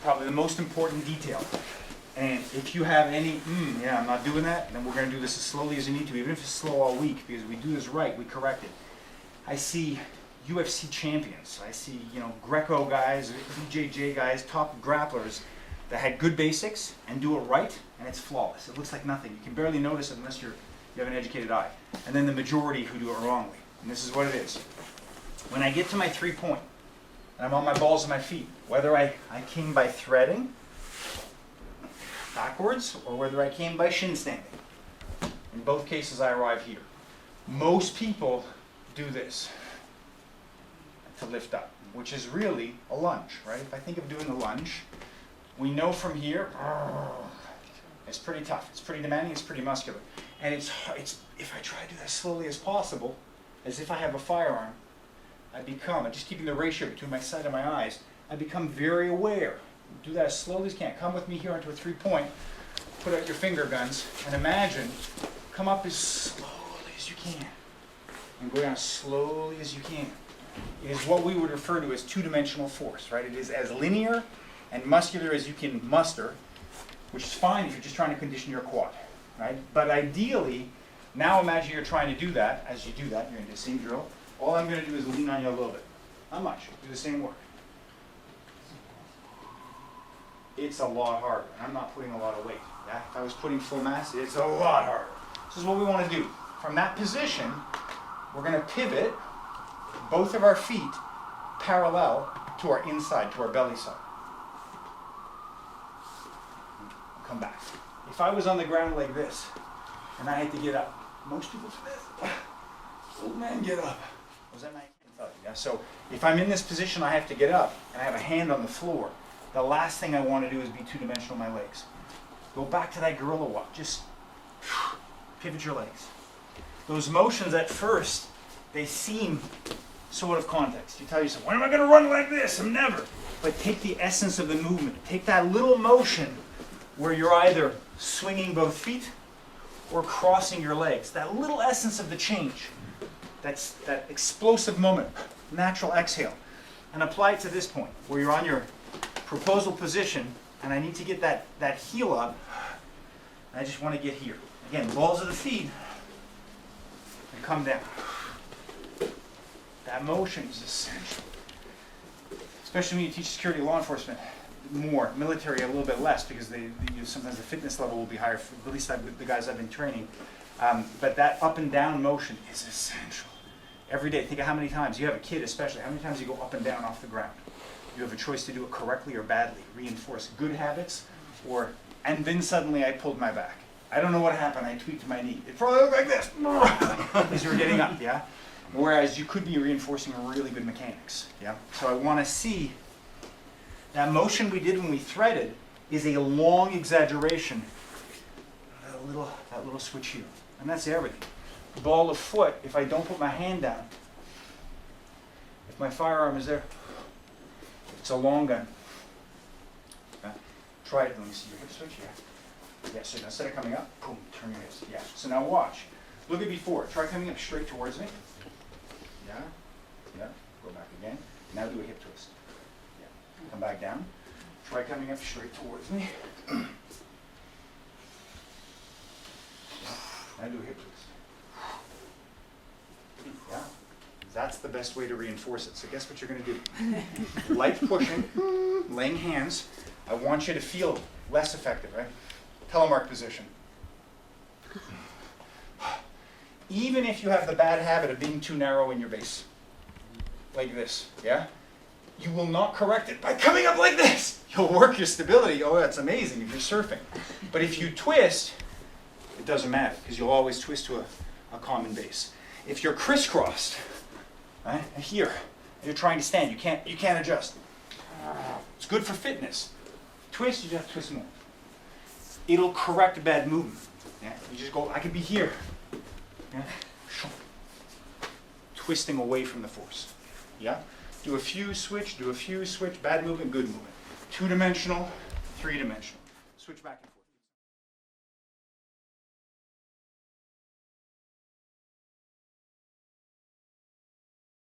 probably the most important detail. And if you have any, yeah, I'm not doing that, then we're going to do this as slowly as you need to, even if it's slow all week, because we do this right, we correct it. I see UFC champions. I see, Greco guys, BJJ guys, top grapplers that had good basics and do it right, and it's flawless. It looks like nothing. You can barely notice it unless you have an educated eye. And then the majority who do it wrongly. And this is what it is. When I get to my 3-point, and I'm on my balls and my feet, whether I came by threading backwards or whether I came by shin standing, in both cases I arrive here. Most people do this to lift up, which is really a lunge, right? If I think of doing a lunge, we know from here, it's pretty tough, it's pretty demanding, it's pretty muscular. And it's if I try to do that as slowly as possible, as if I have a firearm, just keeping the ratio between my sight and my eyes, I become very aware. Do that as slowly as you can. Come with me here into a 3-point, put out your finger guns, and imagine, come up as slowly as you can, and go down as slowly as you can. It is what we would refer to as two-dimensional force, right? It is as linear and muscular as you can muster, which is fine if you're just trying to condition your quad, right? But ideally, now imagine you're trying to do that. As you do that, you're going to do the same drill. All I'm going to do is lean on you a little bit. Not much. Do the same work. It's a lot harder. I'm not putting a lot of weight. Yeah? If I was putting full mass, it's a lot harder. This is what we want to do. From that position, we're going to pivot both of our feet parallel to our inside, to our belly side. Come back. If I was on the ground like this, and I had to get up, most people do this. Old man, get up. Was that nice? Yeah. So if I'm in this position, I have to get up, and I have a hand on the floor. The last thing I want to do is be two-dimensional with my legs. Go back to that gorilla walk. Just pivot your legs. Those motions at first, they seem so out of context. You tell yourself, when am I going to run like this? I'm never. But take the essence of the movement. Take that little motion where you're either swinging both feet or crossing your legs. That little essence of the change. That's that explosive moment, natural exhale. And apply it to this point where you're on your proposal position, and I need to get that heel up. I just want to get here. Again, balls of the feet, and come down. That motion is essential. Especially when you teach security law enforcement more, military a little bit less, because sometimes the fitness level will be higher, at least the guys I've been training. But that up and down motion is essential. Every day, think of how many times, you have a kid especially, how many times you go up and down off the ground. You have a choice to do it correctly or badly, reinforce good habits, and then suddenly I pulled my back. I don't know what happened, I tweaked my knee. It probably looked like this, as you were getting up, yeah? Whereas you could be reinforcing really good mechanics, yeah? So I want to see that motion we did when we threaded is a long exaggeration, that little switch here, and that's everything. Ball of foot, if I don't put my hand down, if my firearm is there, it's a long gun. Okay. Try it. Let me see your hip switch. Yeah. Yeah. So instead of coming up, boom, turn your hips. Yeah. So now watch. Look at before. Try coming up straight towards me. Yeah. Yeah. Go back again. Now do a hip twist. Yeah. Come back down. Try coming up straight towards me. Yeah. Now do a hip twist. Yeah. That's the best way to reinforce it. So guess what you're going to do? Light pushing, laying hands. I want you to feel less effective, right? Telemark position. Even if you have the bad habit of being too narrow in your base, like this, yeah? You will not correct it by coming up like this. You'll work your stability. Oh, that's amazing if you're surfing. But if you twist, it doesn't matter, because you'll always twist to a common base. If you're crisscrossed, right, here, you're trying to stand, you can't adjust. It's good for fitness. Twist, you just have to twist more. It'll correct a bad movement. Yeah? You just go, I could be here. Yeah? Twisting away from the force. Yeah? Do a few switch, bad movement, good movement. Two-dimensional, three-dimensional. Switch back and forth.